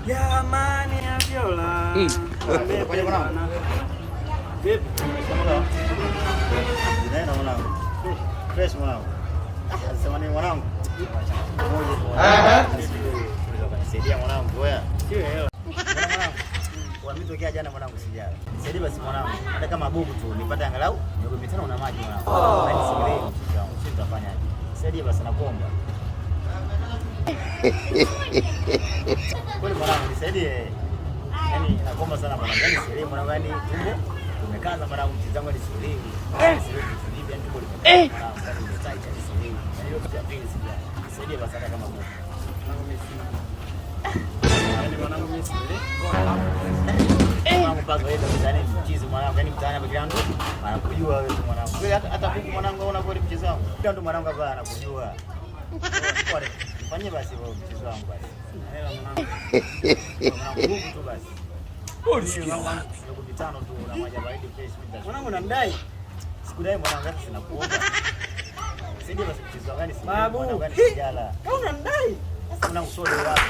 Jamani ya viola. Ngoja mwanangu. Vipi? Mwanangu. Nenda mwanangu. Fresh mwanangu. Sema nini mwanangu? Saidia mwanangu wewe. Sio hela. Mwanangu. Wametokea jana mwanangu sijala. Saidia basi mwanangu. Hata kama bubu tu nipate angalau miogo mitano na maji mwanangu. Hadi sielewi mtoto wangu. Sisi tutafanyaje? Saidia basi nakuomba. Kwani mwanangu nisaidie. Yaani nakuomba sana mwanangu. Yaani sielewi mwanangu yani tumbo tumekaza mwanangu mtizangu ni sielewi. Sielewi kitu yani tumbo limekaza mwanangu. Yaani nimetaita sielewi. Yaani hiyo kitu ya pili sijala. Nisaidie basi hata kama bubu. Mwanangu mimi yaani mwanangu mimi sielewi. Mwanangu mpaka wewe mtaani mchizi mwanangu. Yaani mtaani hapa kila mtu anakujua wewe mwanangu. Wewe hata bubu mwanangu unaona kwa mchizi wangu. Kila mtu mwanangu hapa anakujua. Fanye basi wewe mchezo wangu basi. Hela mwanangu. Mwanangu tu basi. Siku vitano tu na maji baridi fresh mita. Mwanangu namdai. Sikudai mwanangu hata sina kuomba. Sije basi mchezo gani sina mwanangu gani sijala. Kama unamdai. Sasa mwanangu sio leo wapi?